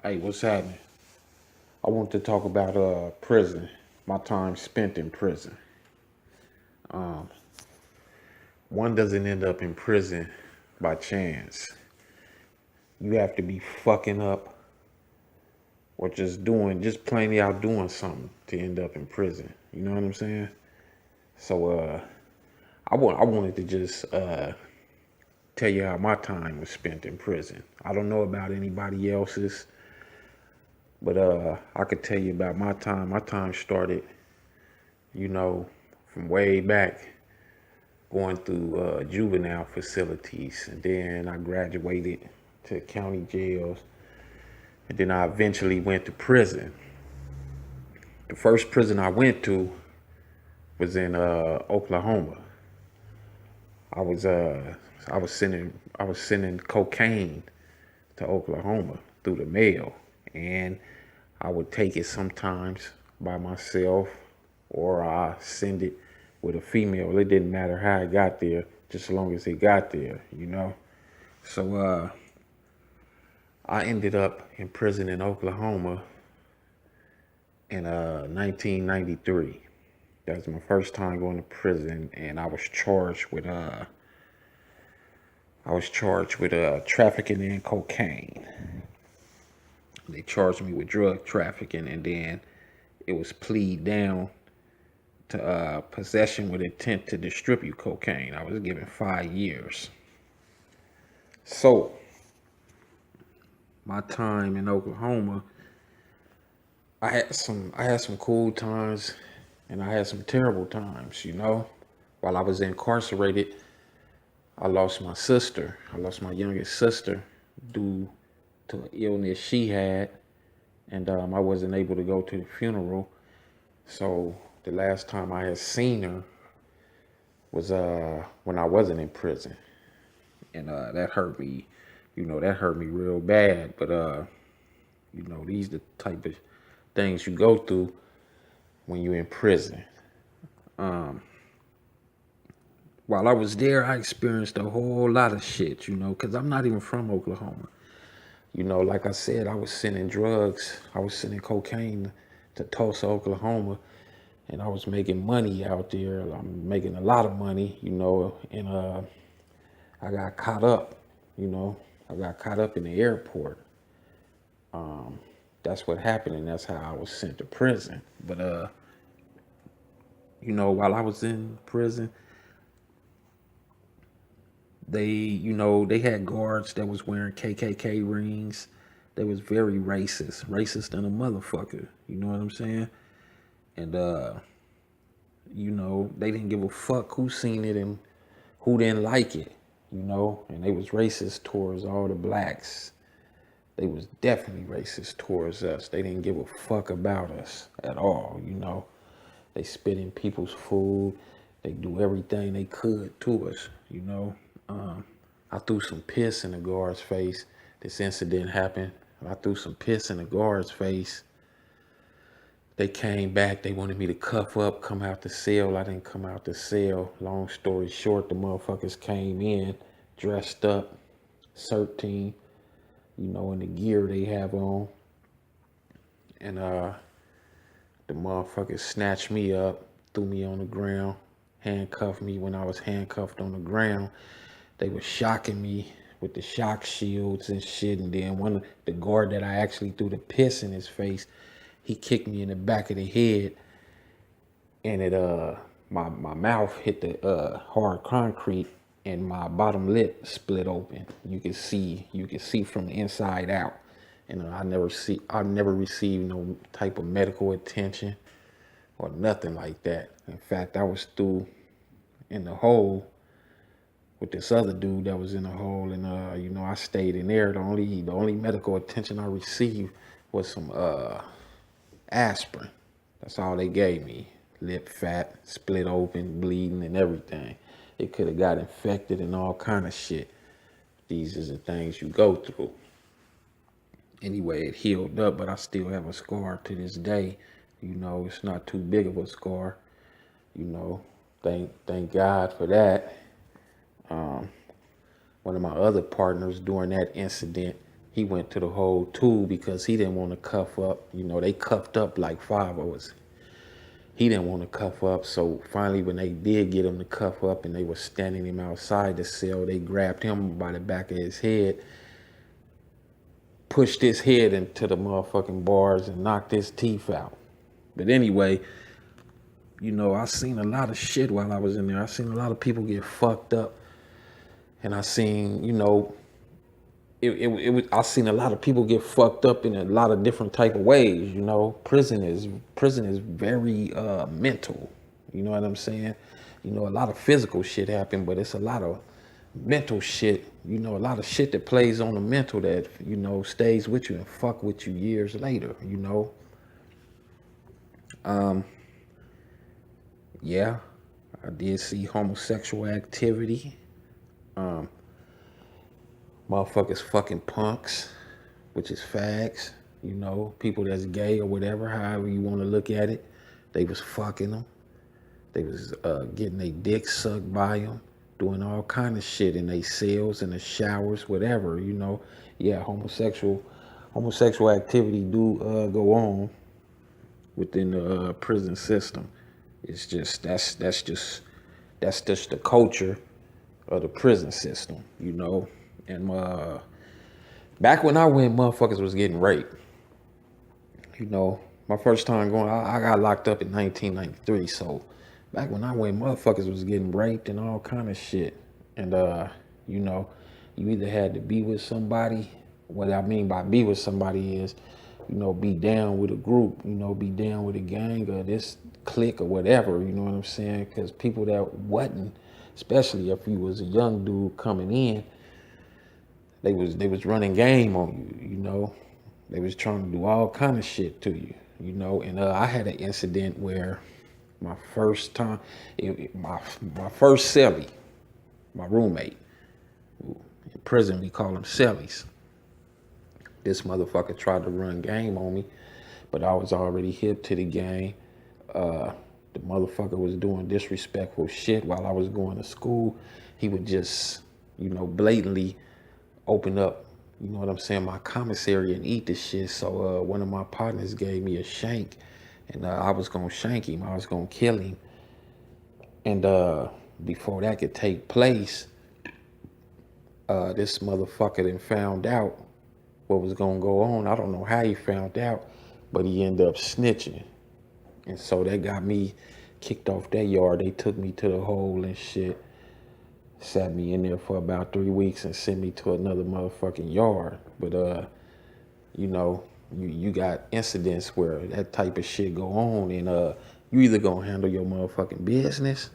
Hey, what's happening? I want to talk about prison, my time spent in prison. One doesn't end up in prison by chance. You have to be fucking up or just plainly out doing something to end up in prison. You know what I'm saying? So I wanted to just tell you how my time was spent in prison. I don't know about anybody else's, but I could tell you about my time. My time started, you know, from way back going through juvenile facilities, and then I graduated to county jails, and then I eventually went to prison. The first prison I went to was in Oklahoma. I was uh, I was sending cocaine to Oklahoma through the mail, and I would take it sometimes by myself, or I send it with a female. It didn't matter how it got there, just as long as it got there, you know. So I ended up in prison in Oklahoma in 1993. That was my first time going to prison, and I was charged with trafficking in cocaine. They charged me with drug trafficking, and then it was plead down to possession with intent to distribute cocaine. I was given 5 years. So my time in Oklahoma, I had some cool times, and I had some terrible times. You know, while I was incarcerated, I lost my sister. I lost my youngest sister due to an illness she had, and I wasn't able to go to the funeral. So the last time I had seen her was when I wasn't in prison, and that hurt me. You know, that hurt me real bad. But you know, these the type of things you go through when you're in prison. While I was there, I experienced a whole lot of shit. You know, because I'm not even from Oklahoma. You know, like I said, I was sending drugs. I was sending cocaine to Tulsa, Oklahoma, and I was making money out there. I'm making a lot of money, you know, and I got caught up, you know. I got caught up in the airport. That's what happened, and that's how I was sent to prison. But you know, while I was in prison, they had guards that was wearing KKK rings. They was very racist than a motherfucker. You know what I'm saying? And you know, they didn't give a fuck who seen it and who didn't like it. You know, and they was racist towards all the blacks. They was definitely racist towards us. They didn't give a fuck about us at all, you know. They spit in people's food. They do everything they could to us, you know. I threw some piss in the guard's face. This incident happened. I threw some piss in the guard's face. They came back. They wanted me to cuff up, come out the cell. I didn't come out the cell. Long story short, the motherfuckers came in, dressed up, CERT team, you know, in the gear they have on. And the motherfuckers snatched me up, threw me on the ground, handcuffed me when I was handcuffed on the ground. They were shocking me with the shock shields and shit. And then the guard that I actually threw the piss in his face, he kicked me in the back of the head, and it my mouth hit the hard concrete, and my bottom lip split open. You can see from the inside out. And I never received no type of medical attention or nothing like that. In fact, I was through in the hole with this other dude that was in the hole, and you know, I stayed in there. The only medical attention I received was some aspirin. That's all they gave me. Lip fat, split open, bleeding, and everything. It could have got infected and all kind of shit. These is the things you go through. Anyway, it healed up, but I still have a scar to this day. You know, it's not too big of a scar. You know, thank God for that. One of my other partners during that incident, He went to the whole tool because he didn't want to cuff up. You know, they cuffed up like 5 of us. He didn't want to cuff up, so finally when they did get him to cuff up and they were standing him outside the cell, they grabbed him by the back of his head, pushed his head into the motherfucking bars and knocked his teeth out. But anyway, you know, I seen a lot of shit while I was in there. I seen a lot of people get fucked up. And I seen, you know, I seen a lot of people get fucked up in a lot of different type of ways. You know, prison is very mental. You know what I'm saying? You know, a lot of physical shit happen, but it's a lot of mental shit. You know, a lot of shit that plays on the mental that, you know, stays with you and fuck with you years later. You know, yeah, I did see homosexual activity. Motherfuckers fucking punks, which is fags. You know, people that's gay or whatever, however you want to look at it. They was fucking them. They was getting their dicks sucked by them, doing all kind of shit in their cells, in the showers, whatever. You know, yeah, homosexual activity do go on within the prison system. It's just that's just the culture of the prison system, you know. And back when I went, motherfuckers was getting raped. You know, my first time going, I got locked up in 1993. So back when I went, motherfuckers was getting raped and all kind of shit. And you know, you either had to be with somebody. What I mean by be with somebody is, you know, be down with a group, you know, be down with a gang or this clique or whatever, you know what I'm saying? Because people that wasn't, especially if you was a young dude coming in, they was running game on you, you know. They was trying to do all kind of shit to you, you know. And I had an incident where my first time, my first cellie, my roommate, in prison we call them cellies. This motherfucker tried to run game on me, but I was already hip to the game. The motherfucker was doing disrespectful shit while I was going to school. He would just, you know, blatantly open up, you know what I'm saying, my commissary and eat the shit. So one of my partners gave me a shank, and I was gonna shank him. I was gonna kill him. And before that could take place, this motherfucker then found out what was gonna go on. I don't know how he found out, but he ended up snitching. And so that got me kicked off that yard. They took me to the hole and shit. Sat me in there for about 3 weeks and sent me to another motherfucking yard. But you know, you got incidents where that type of shit go on, and you either gonna handle your motherfucking business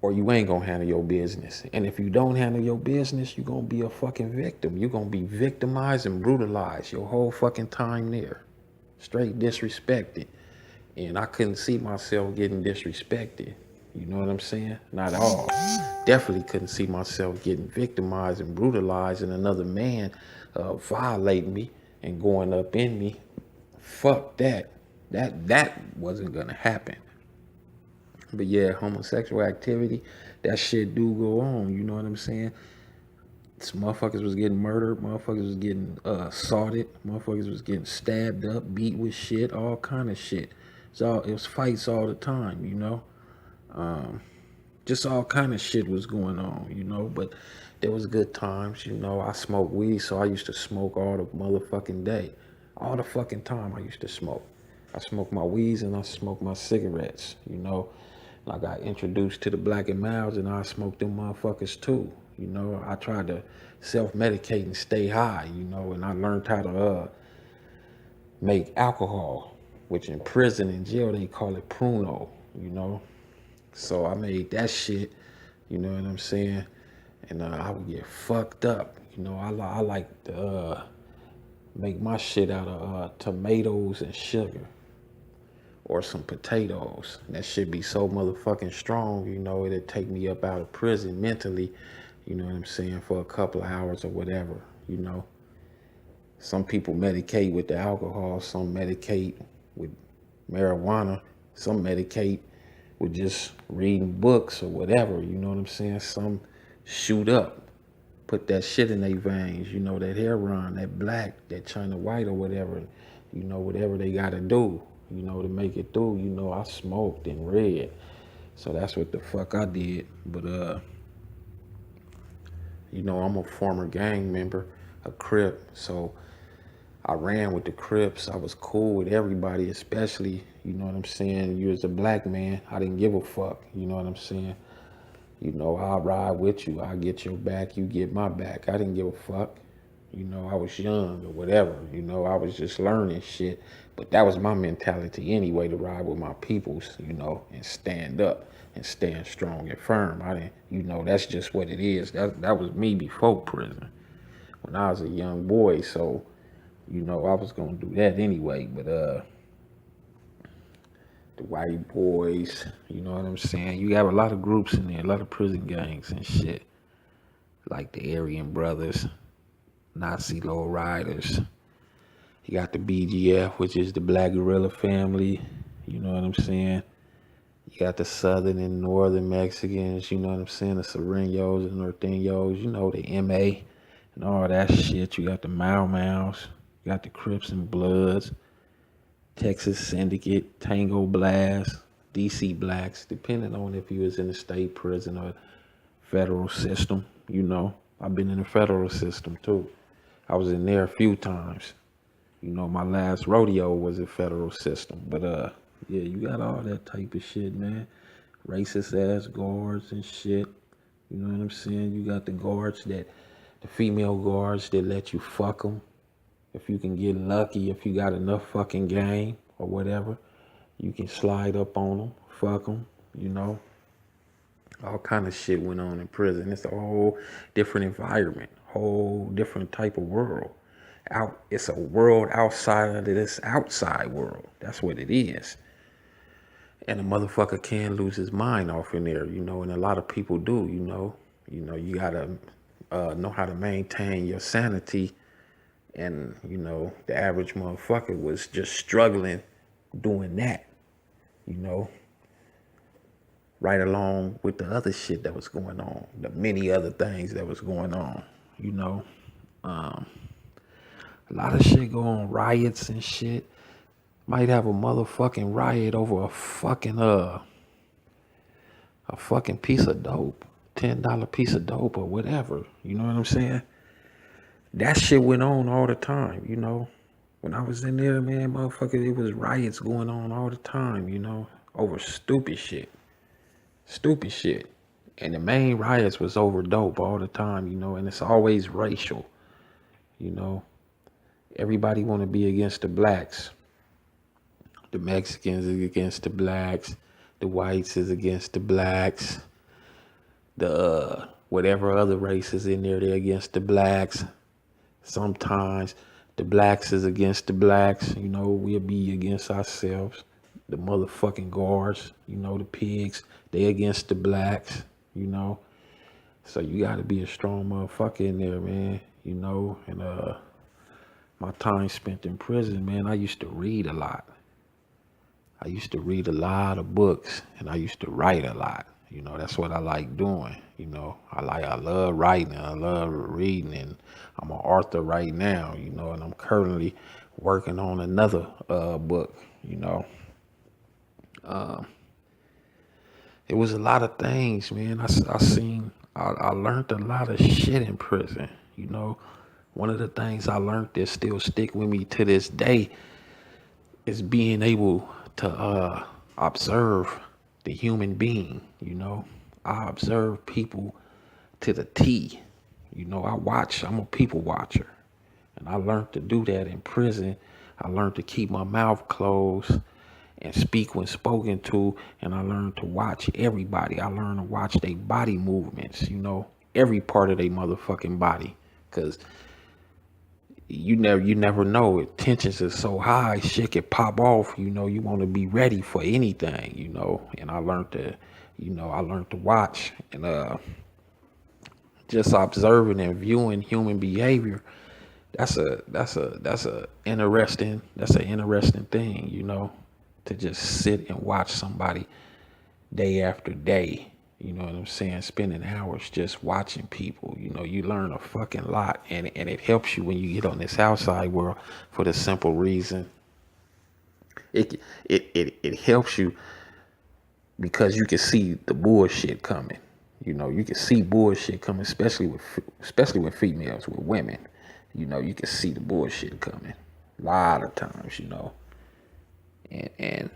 or you ain't gonna handle your business. And if you don't handle your business, you're gonna be a fucking victim. You're gonna be victimized and brutalized your whole fucking time there. Straight disrespected. And I couldn't see myself getting disrespected. You know what I'm saying? Not at all. Definitely couldn't see myself getting victimized and brutalized and another man violating me and going up in me. Fuck that. That wasn't gonna happen. But yeah, homosexual activity, that shit do go on. You know what I'm saying? Some motherfuckers was getting murdered. Motherfuckers was getting assaulted. Motherfuckers was getting stabbed up, beat with shit, all kind of shit. It was fights all the time, you know? Just all kind of shit was going on, you know, but there was good times, you know. I smoked weed, so I used to smoke all the motherfucking day. All the fucking time I used to smoke. I smoked my weeds and I smoked my cigarettes, you know. I got introduced to the Black and Milds and I smoked them motherfuckers too, you know. I tried to self-medicate and stay high, you know, and I learned how to make alcohol, which in prison and jail they call it pruno, you know. So I made that shit, you know what I'm saying? And I would get fucked up. You know, I like to make my shit out of tomatoes and sugar or some potatoes. That shit be so motherfucking strong, you know, it'd take me up out of prison mentally, you know what I'm saying, for a couple of hours or whatever, you know. Some people medicate with the alcohol, some medicate with marijuana, some medicate with just reading books or whatever, you know what I'm saying? Some shoot up, put that shit in their veins, that heroin, that black, that China white or whatever, whatever they gotta do, to make it through. I smoked and read. So that's what the fuck I did. But I'm a former gang member, a Crip, so I ran with the Crips. I was cool with everybody, especially, you as a black man, I didn't give a fuck, you know what I'm saying? I'll ride with you. I'll get your back. You get my back. I didn't give a fuck. I was young or whatever. I was just learning shit. But that was my mentality anyway, to ride with my peoples, and stand up and stand strong and firm. I didn't, that's just what it is. That was me before prison when I was a young boy. So, I was going to do that anyway. But, the white boys, you know what I'm saying? You have a lot of groups in there, a lot of prison gangs and shit. Like the Aryan Brothers, Nazi Low Riders. You got the BGF, which is the Black Guerrilla Family. You know what I'm saying? You got the Southern and Northern Mexicans, you know what I'm saying? The Serenos and Norteños, the MA and all that shit. You got the Mau Maus. You got the Crips and Bloods. Texas Syndicate, Tango Blast, DC Blacks, depending on if you was in the state prison or federal system. I've been in the federal system too. I was in there a few times. My last rodeo was a federal system. But yeah, you got all that type of shit, man. Racist ass guards and shit. You know what I'm saying? You got the female guards that let you fuck them. If you can get lucky, if you got enough fucking game or whatever, you can slide up on them, fuck them, All kind of shit went on in prison. It's a whole different environment, whole different type of world. It's a world outside of this outside world. That's what it is. And a motherfucker can lose his mind off in there, and a lot of people do, you gotta know how to maintain your sanity. And, the average motherfucker was just struggling doing that, right along with the other shit that was going on, the many other things that was going on, a lot of shit go on, riots and shit. Might have a motherfucking riot over a fucking piece of dope, $10 piece of dope or whatever, you know what I'm saying? That shit went on all the time, When I was in there, man, motherfucker, it was riots going on all the time, over stupid shit. Stupid shit. And the main riots was over dope all the time, and it's always racial, Everybody want to be against the blacks. The Mexicans is against the blacks. The whites is against the blacks. The whatever other race is in there, they're against the blacks. Sometimes the blacks is against the blacks, we'll be against ourselves. The motherfucking guards, the pigs, they against the blacks, So you gotta be a strong motherfucker in there, man, and my time spent in prison, man, I used to read a lot. I used to read a lot of books and I used to write a lot. That's what I like doing. I love writing. I love reading, and I'm an author right now. And I'm currently working on another book. It was a lot of things, man. I learned a lot of shit in prison. One of the things I learned that still stick with me to this day is being able to observe the human being. I observe people to the T. I'm a people watcher. And I learned to do that in prison. I learned to keep my mouth closed and speak when spoken to. And I learned to watch everybody. I learned to watch their body movements, every part of their motherfucking body. Because you never know. Tensions are so high, shit can pop off. You want to be ready for anything, And I learned to watch and just observing and viewing human behavior. That's an interesting thing, to just sit and watch somebody day after day, You know what I'm saying? Spending hours just watching people. You know, you learn a fucking lot, and it helps you when you get on this outside world for the simple reason it helps you because you can see the bullshit coming. You know, you can see bullshit coming, especially with females, with women. You know, you can see the bullshit coming a lot of times. You know, and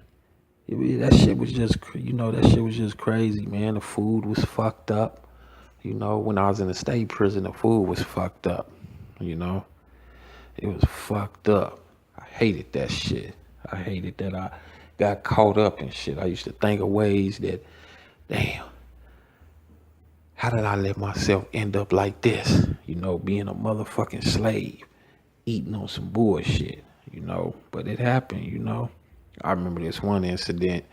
that shit was just, that shit was just crazy, man. The food was fucked up. You know, when I was in the state prison, the food was fucked up. You know, it was fucked up. I hated that shit. I hated that I got caught up in shit. I used to think of ways that, damn, how did I let myself end up like this? You know, being a motherfucking slave, eating on some bullshit, you know. But it happened, you know. I remember this one incident.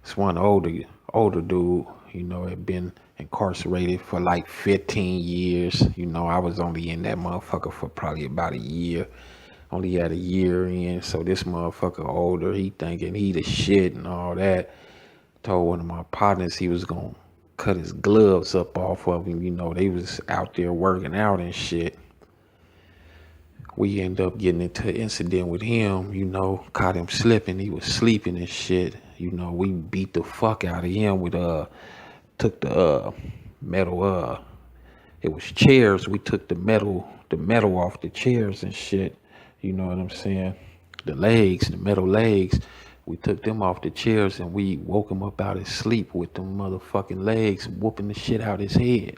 This one older dude, you know, had been incarcerated for like 15 years. You know, I was only in that motherfucker for probably about a year. Only had a year in. So this motherfucker older, he thinking he the shit and all that. Told one of my partners he was gonna cut his gloves up off of him. You know, they was out there working out and shit. We end up getting into an incident with him, you know, caught him slipping. He was sleeping and shit. You know, we beat the fuck out of him with took the metal it was chairs. We took the metal off the chairs and shit. You know what I'm saying? The metal legs. We took them off the chairs and we woke him up out of his sleep with them motherfucking legs, whooping the shit out his head.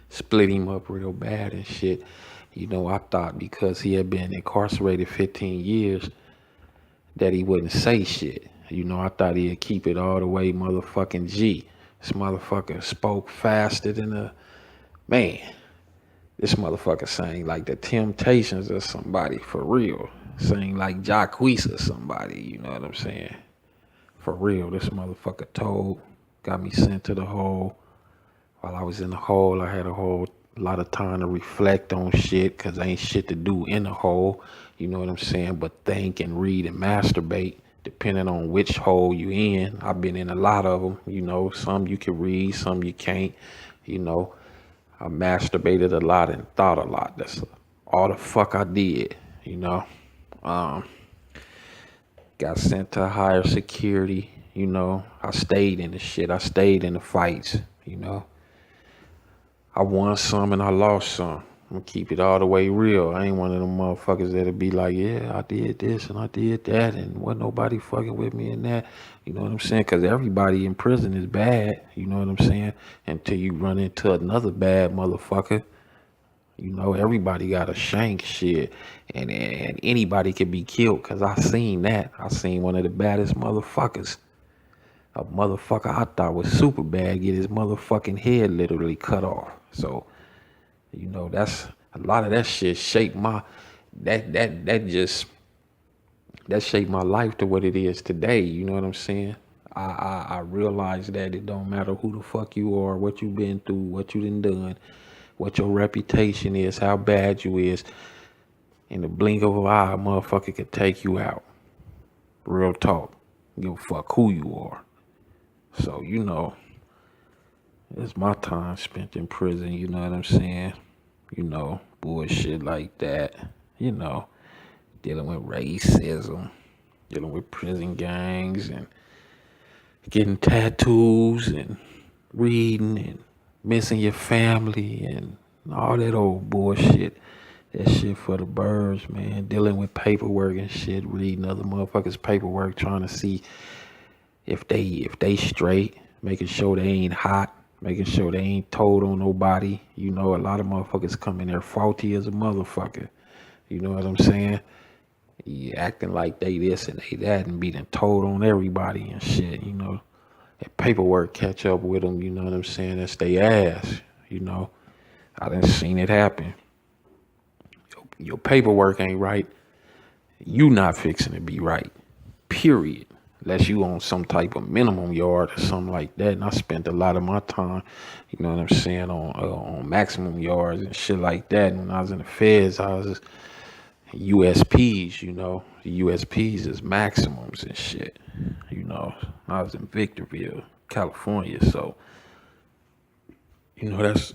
Split him up real bad and shit. You know, I thought because he had been incarcerated 15 years that he wouldn't say shit. You know, I thought he'd keep it all the way motherfucking G. This motherfucker spoke faster than a man. This motherfucker sang like the Temptations or somebody for real. Sang like Jacquees or somebody, you know what I'm saying? For real, this motherfucker got me sent to the hole. While I was in the hole, I had a lot of time to reflect on shit because ain't shit to do in the hole, you know what I'm saying? But think and read and masturbate depending on which hole you in. I've been in a lot of them, you know, some you can read, some you can't, you know. I masturbated a lot and thought a lot. That's all the fuck I did, you know. Got sent to higher security, you know. I stayed in the shit. I stayed in the fights, you know. I won some and I lost some. I'm gonna keep it all the way real. I ain't one of them motherfuckers that'll be like, yeah, I did this and I did that and wasn't nobody fucking with me and that. You know what I'm saying? Because everybody in prison is bad. You know what I'm saying? Until you run into another bad motherfucker. You know, everybody got a shank shit. And anybody can be killed because I seen that. I seen one of the baddest motherfuckers. A motherfucker I thought was super bad get his motherfucking head literally cut off. So, you know, that's a lot of that shit shaped my that shaped my life to what it is today. You know what I'm saying? I realized that it don't matter who the fuck you are, what you been through, what you done, what your reputation is, how bad you is. In the blink of an eye, a motherfucker could take you out. Real talk. Give a fuck who you are. So, you know, it's my time spent in prison, you know what I'm saying? You know, bullshit like that. You know, dealing with racism, dealing with prison gangs and getting tattoos and reading and missing your family and all that old bullshit. That shit for the birds, man. Dealing with paperwork and shit, reading other motherfuckers' paperwork, trying to see if they straight, making sure they ain't hot, making sure they ain't told on nobody. You know, a lot of motherfuckers come in there faulty as a motherfucker. You know what I'm saying? Acting like they this and they that and being told on everybody and shit, you know. That paperwork catch up with them, you know what I'm saying? That's they ass, you know. I done seen it happen. Your paperwork ain't right. You not fixing to be right. Period. Unless you on some type of minimum yard or something like that. And I spent a lot of my time, you know what I'm saying, on maximum yards and shit like that. And when I was in the feds, I was USPs, you know. The USPs is maximums and shit. You know, I was in Victorville. California. So, that's